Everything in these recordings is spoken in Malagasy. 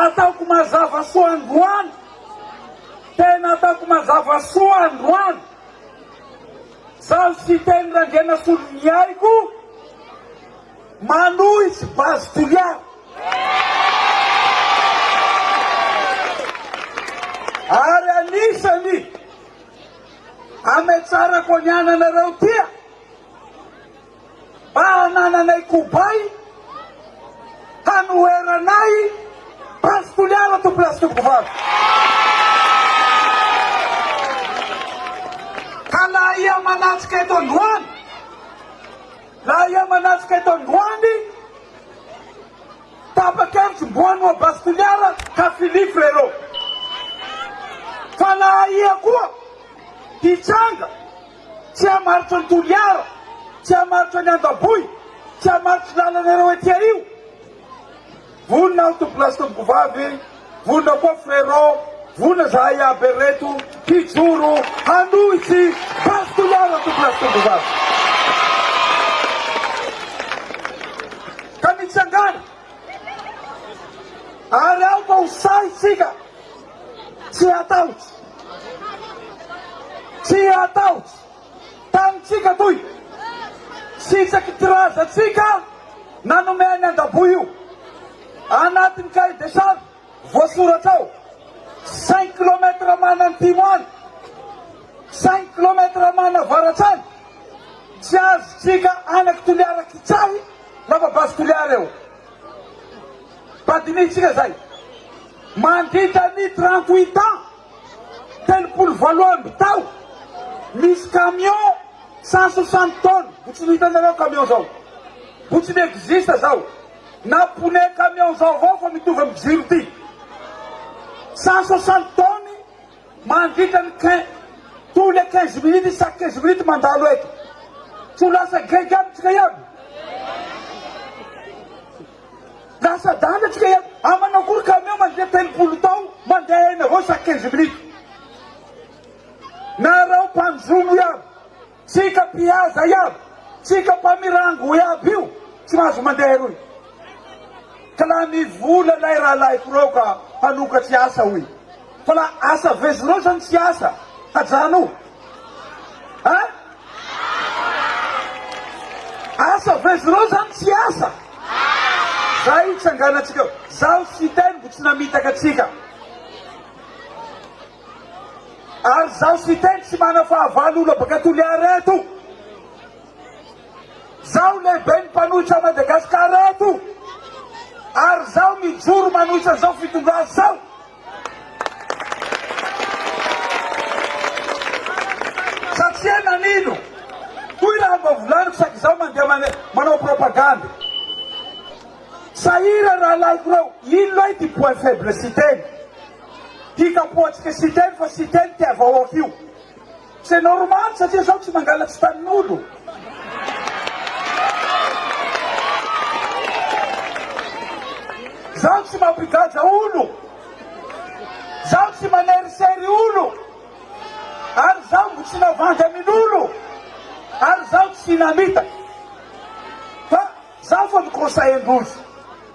ataoko mazava soa androany, tena ataoko mazava soa androany. Zaho sy teny rangena solony aiko manohitsy bazy toliara. Ary anisany ametsarako ny ananareo tia mba hanananay kobay hanoheranay bazy toliara to plasy tokovavy. Ka laha ia manatsika eto androany, laha ia manatsika eto androany, tapa-kevitsy mboany moa bazy toliara ka Philippe Frérot. Fa laha ia koa hitsanga, tsy hamaritry ny Toliara, tsy hamaritry ny Andaboy, tsy hamaritry lalanareo etỳ io, vonona aho to plasy tombovavy, vonona koa Frérot, vonona zahay aby reto hijoro hanohitsy bazy toliara to plasy tombovavy. Ka mitsangana ary aho mba ho sahitsika tsy ataotsy, tsy ataotsy tanitsika toy sitsaky tirazatsika nanome any Andaboy io anatin'ny cahier de charge voasoratra ao 5 kilometra mana antimo any, 5 kilometra mana avaratrany, tsy azotsika anaky Toliara kitsahy lafa bazy toliara eo. Badinitsika zay mandritra ny 38 ans, telopolo valo amby tao, misy camion 160 tonnes, botsiny hitanareo camion zao, botsiny existe zao, na pone camion zao avao fa mitovy amin'ny jiro ty, 160 tonnes mandritra ny tous les 15 minutes, chaque 15 minutes mandalo eto, tsy ho lasa gege amitsika iaby, lasa dala atsika iaby. Amanao kory camion mandeha telopolo tao mandeha eny avao chaque 15 minutes. Nareo mpanjono iaby, tsika mpihaza iaby, tsika mpamirango iaby io tsy mahazo mandeha eroy. Ka laha mivola lay rahalaiko reo ka hanokatsy asa hoy, fa la asa vezireo zany tsy asa hajano asa vezireo zany tsy asa. Zay tsanganatsika, zaho sy teny mbo tsy namitaka atsika, ary zaho sy teny tsy mana fahavalo olo baka Toliara eto, zaho lehibe ny mpanohitra Madagasikara eto, ary zaho mijoro manohitra zao fitondrazy zao. Satria nanino toy raha mba volaniko saky zaho mandeha manao propagande. Sahira raha laiko reo, ino loha ty point faible sy teny, hikapoatsika sy teny fa sy teny ty avahoaka io. C'est normal satria zaho tsy mangalatsy tanin'olo. Zaho tsy mampigaja olo, zaho tsy manerisery olo, ary zaho mbo tsy navandy amin'olo, ary zaho tsy namita. Fa zaho fa mikonsahindrozy,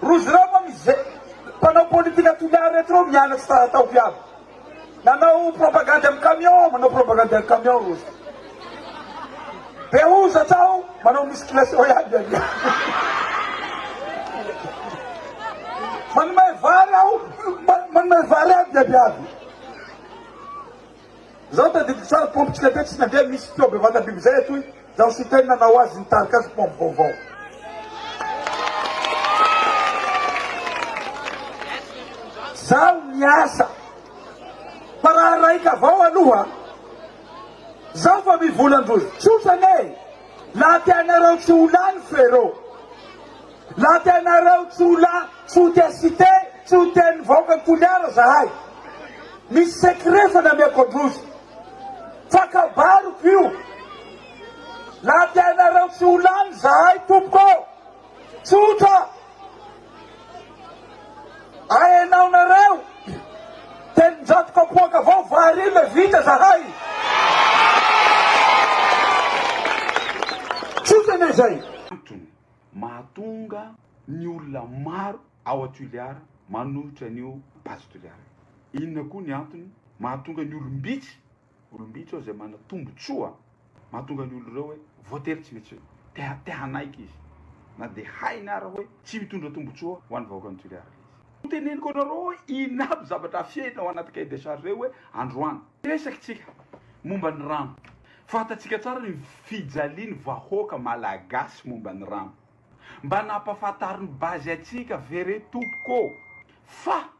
rozy reo ma mpanao politika Toliara reto reo mianatsy taoko iaby, nanao propagande amin'ny camion, manao propagande amin'ny camion rozy, be ozatra aho manao musculation iaby iaby, manome vary aho, manome vary iaby iaby iaby. Zaho tadidiko tsara pompitsika te tsy nandeha misy teo bevata biby zay atoy, zaho sy teny nanao azy nitarika azy pompe vaovao. Zaho miasa fa raha raika avao aloha, zaho fa mivolandrozy tsotrane, laha tianareo tsy ho lany Frérot, laha tianareo tsy ho lany, tsy ho tia cité, tsy ho tia nivahoaka ny Toliara zahay, misy secret fa nameko androzy, fa kabariko io, laha tianareo tsy ho lany zahay tompoko, tsotra aenao nareo telonjato kapoaka avao vary le vita zahay. Tsotrane zay mahatonga ny olona maro ao a Toliara manohitra an'io base toliara. Inona koa ny antony mahatonga ny olombitsy ao zay mana tombotsoa, mahatonga ny olo reo hoe voatery tsy maintsy te hanaiky izy na de hainy ara hoe tsy mitondra tombotsoa ho an'ny vahoaka ny toliara izy. Teneniko anareo hoe ina aby zavatra fiaina ao anaty cahier de charge reo hoe androany. Resaky tsika momba ny rano. Fatatsika tsara ny fijaliany vahoaka malagasy momba ny rano. Mba nampafantariny bazy atsika vere tompoko fa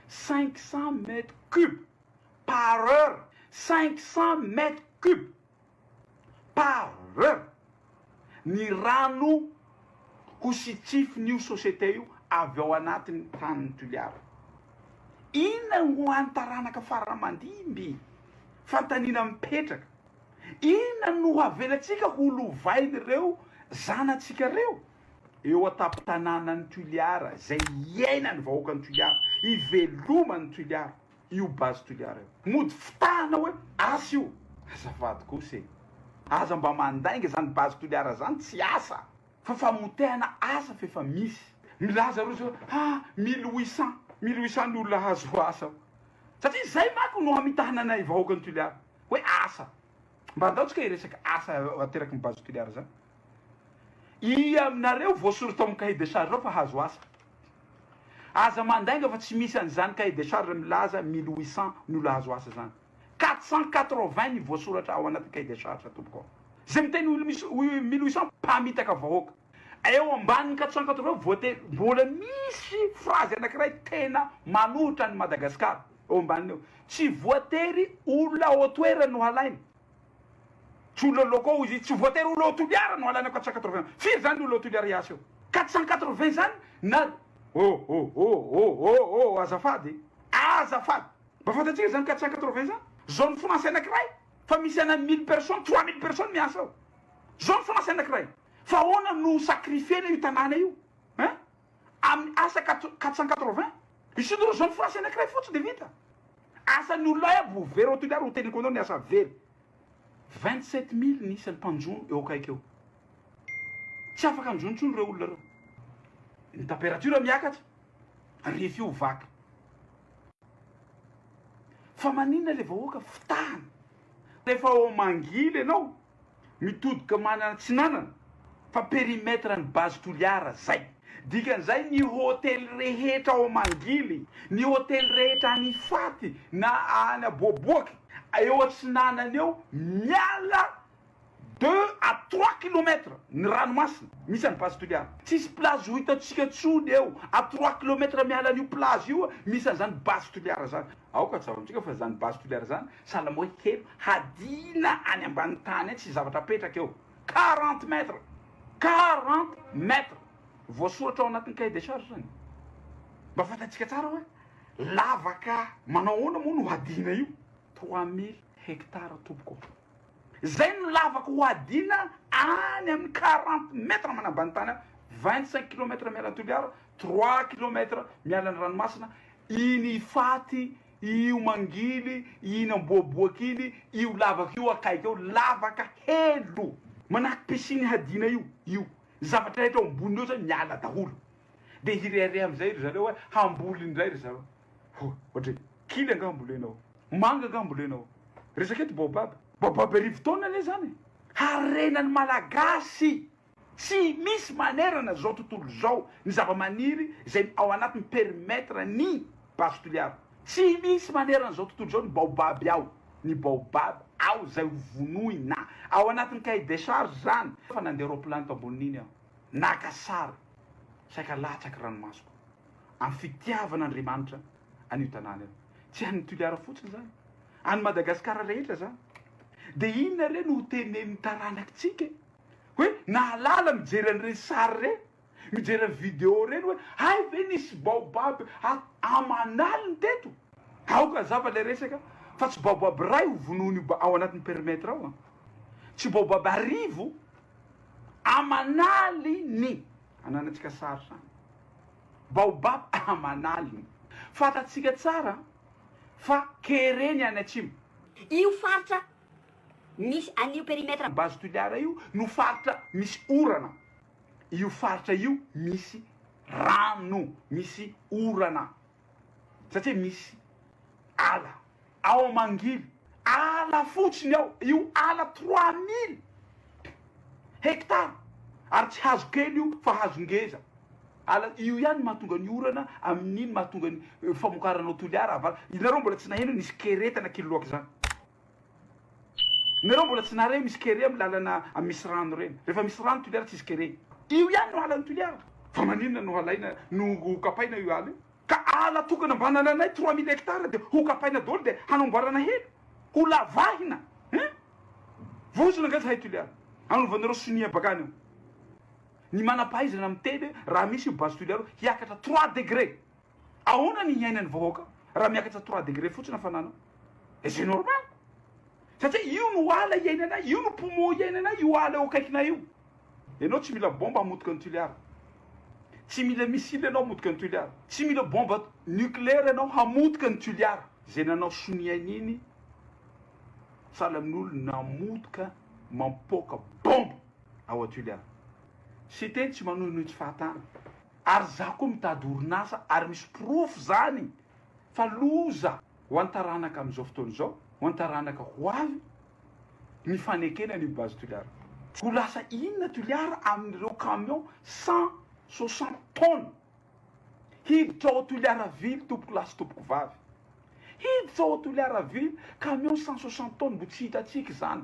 500 mètres cubes par heure, 500 mètres cubes par heure ny rano ho sitsifin'io société io avy ao anatin'ny taniny toliara. Inona ho antaranaka faramandimby fantanina mipetraka? Inona no avelatsika ho lovainy reo zanatsika reo eo atapy-tanànany toliara zay iainany vahoaka ny toliara, ivelomany toliara, io base toliara io. Mody fitahana hoe asa io azafady kosa aza mba mandainga zany base toliara zany tsy asa fa famotehana asa fefa misy. Milaza roso 1800 ny olona hazo asa satria zay manko no hamitahananay vahoaka ny toliara hoe asa. Mba andaotsika iresaka asa ateraky ny base toliara zany. I aminareo voasoratra amin'ny cahier de charge reo fa hazo asa. Aza mandainga fa tsy misy an'izany cahier de charge milaza 1800 ny olona hazo asa zany. 480 ny voasoratra ao anaty cahier de charge tompoko. Zay miteny 1800 mpamitaka vahoaka. Eo ambanin'ny 480 voatery mbola misy phrase anankiray tena manohitra ny Madagasikara eo ambaniny eo. Tsy voatery olona ao toerana no halainy. Tsy olona loko izy tsy voatery olona ao toliara no halaina 480. Firy zany olona ao toliara iasa eo? 480 zany na azafady. Mba fantatsika zany 480 zany zone financier anankiray fa misy ana 1000 personnes, 3000 personnes miasa ao. Zone financier anankiray. Fa ahoana no sacrifiena io tanàna io? Amin'ny asa 480. Isidro zone financier anankiray fotsiny de vita. Asan'ny olona aby very ao toliara ho teniko anao ny asa very. 27 000 ny isan'ny mpanjono eo akaiky eo. Tsy afaka anjonontsony reo olona reo. Ny température miakatra, rify io vaky. Fa maninona le vahoaka fitahana? Rehefa ao mangily ianao mitodika manana tsinanana fa périmètre ny base toliara zay. Dikan'izay ny hôtely rehetra ao mangily, ny hôtely rehetra any Ifaty na any Aboaboaky eo atsinanany eo miala 2 à 3 kilomètres ny ranomasina misy any base toliara. Tsisy plage ho hitatsika tsony eo à 3 kilomètres miala an'io plage io misy an'izany base toliara zany. Aoka tsavantsika fa zany base toliara zany salama hoe kely hadina any ambany tany tsy zavatra petraka eo. 40 mètres 40 mètres voasoratra ao anatin'ny cahier de charge zany. Mba fantatsika tsara hoe lavaka manao ahoana moa no hadina io? 3000 hectares tompoko. Zay no lavaka ho hadina any amin'ny 40 mètres manambany tany, 25 km miala toliara, 3 km miala ny ranomasina. Iny Ifaty, io mangily, iny Aboaboaky iny, io lavaka io akaiky eo lavaka helo. Manahaky piscine hadina io zavatra rehetra ao amboniny eo zany miala daholo. De hirere am'izay ry zareo hoe hamboly indray ry zareo. Ohatra kily anga hambolenao, manga anga hambolenao. Resaka eto baobab rivotaona le zany. Harenany malagasy. Tsy misy manerana zao tontolo zao ny zava-maniry zay ao anatin'ny périmètre ny base toliara. Tsy misy manerana zao tontolo zao ny baobab ao. Ny baobab ao zay vonoina ao anatin'ny cahier de charge zany. Fa nandeha roplan tambonin'iny aho naka sary saika latsaky ranomasoko amin'ny fitiavana Andriamanitra an'io tanàna io. Tsy an'ny toliara fotsiny zany, any Madagasikara rehetra zany. De inona re no tenen'ny taranakitsika hoe nahalala mijery an'ireny sary reny, mijery ny vidéo reny hoe hay ve nisy baobab amanaliny teto. Aoka zava le resaka fa tsy baobab ray ho vonony ao anatin'ny périmètre ao. Tsy baobab arivo amanaliny. Ananatsika sary zany. Baobab amanaliny. Fatatsika tsara fa kereny any atsimo. Io faritra misy an'io périmètre base toliara io no faritra misy orana. Io faritra io misy rano, misy orana satria misy ala ao Mangily, ala fotsiny ao, io ala 3000 hectare ary tsy hazo kely io fa hazo ngeza. Ala io ihany mahatonga ny orana, amin'iny mahatonga ny famokaranao toliara avala. Ianareo mbola tsy naheno nisy keretana kiloaka zany. Nareo mbola tsy nare misy kere amin'ny lalana misy rano reny. Rehefa misy rano toliara tsisy kere. Io ihany no ala ny toliara. Fa maninona no halaina no hokapaina io ala io? Ka ala tokana mbanana anay 3000 hectare de hokapaina daholo de hanamboarana hely. Ho lavahina. Vozona nga hay toliara. Hanovanareo sonia bakany io. Ny manam-pahaizana miteny raha misy io base toliara hiakatra 3 degré. Ahoana ny hiainan'ny vahoaka raha miakatra 3 degré fotsiny hafanana? Et c'est normal. Satria io no ala iainana, io no poumon iainana, io ala eo akaikina io. Ianao tsy mila bomba hamotika ny toliara. Tsy mila missile ianao hamotika ny toliara. Tsy mila bomba nucléaire ianao hamotika ny toliara. Zay nanao sonian'iny sahala amin'olo namotika mampoaka bomba ao a-toliara. Sy teny tsy manohinohy tsy fahatana. Ary za koa mitady orinasa ary misy proof zany fa loza ho antaranaka amin'izao fotoana izao, ho antaranaka ho avy ny fanekena ny base toliara. Ho lasa inona toliara amin'ireo camion 160 tonnes. Hiditra ao toliara vily tompoko lasy tompoko vavy. Hiditra ao toliara vily camion 160 tonnes mbo tsy hitatsika zany.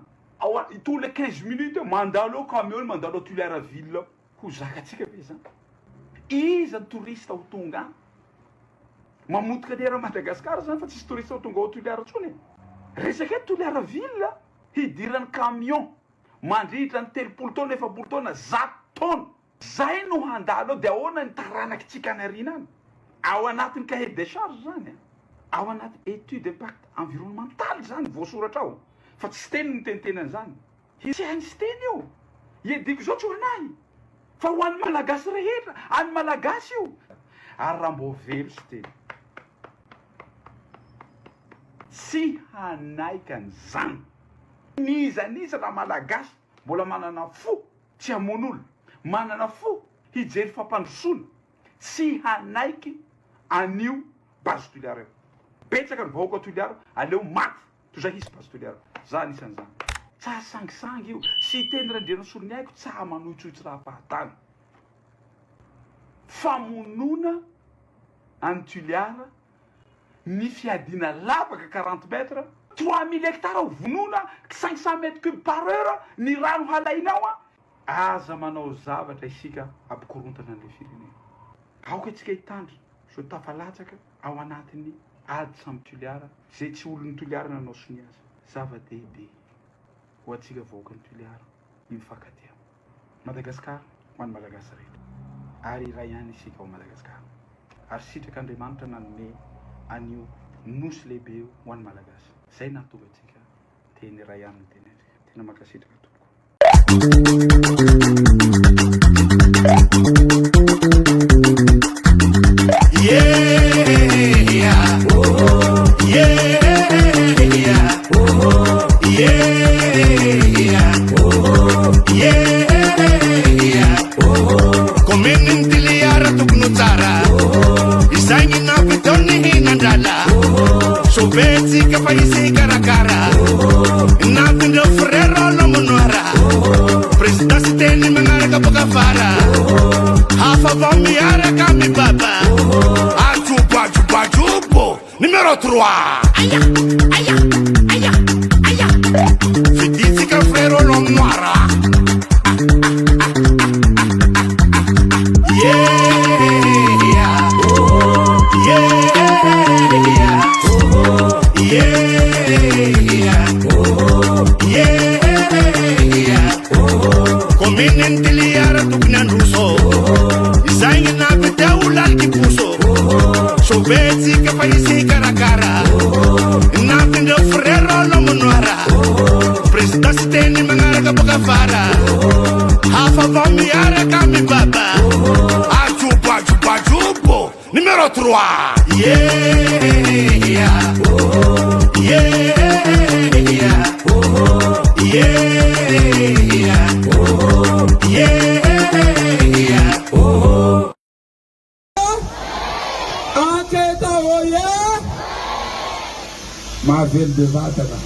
Tous les 15 minutes mandalo ao camion mandalo ao toliara vily ao. Ho zakatsika be zany. Iza ny touriste ho tonga any? Mamotika lera Madagasikara zany fa tsisy touriste ho tonga ao toliara tsony. Resaka eto toliara vily hidiran'ny camion mandritra ny 3 tonnes 4 tonnes 100 tonnes. Zay no handalo ao de ahoana ny taranakitsika anarina any? Ao anatin'ny cahier de charge zany. Ao anaty étude d'impact environnemental zany voasoratra ao. Fa tsy teny ny tentenany zany. Tsy hainy teny io. Iediko zao tsy ho anay. Fa ho an'ny malagasy rehetra, an'ny malagasy io. Ary raha mbo velo sy teny. Tsy hanaika an'izany. Niza raha malagasy mbola manana fo tsy hamon'olo, manana fo hijery fampandrosoana, tsy hanaiky an'io base toliara io. Betsaka ny vahoaka toliara aleo maty toy zay hisy base toliara. Za anisan'izany. Tsa sangisangy io, sy teny randrena solony haiko tsa manohitsohitsy raha fahatany. Famonona any toliara ny fiadina lavaka 40 mètres, 3000 hectares vonona 500 mètres cubes par heure ny rano halainao aza manao zavatra isika ampikorontana an'ilay firenena. Aoka antsika hitandry so tafalatsaka ao anatin'ny ady samy toliara zay tsy olon'ny toliara nanao sony azy. Zava-dehibe ho antsika vahoaka ny toliara ny mifankatia. Madagasikara ho an'ny malagasy rehetra. Ary iray ihany isika ao Madagasikara. Ary sitraka Andriamanitra nanome an'io nosy lehibe io ho an'ny malagasy. Zay nahatonga antsika teny iray ihany ny teny azy. Tena mankasitraka tompoko. Sovetsika fa isi karakara napindreo frère lomonoara présidence teny magnaraka boka fara hafa vao miaraka mibaba ajobo numéro 3 fiditsika frère lomonoara Kominentiliara tuknanruso Isaingin na bitaulal kipuso Sovetsika pa isi karakara Napindo frero lomonuara Presidence teni mangaraka boka fara Hafa vamiara kami baba Ajubo Numéro 3 Yeah mahavelo bevatana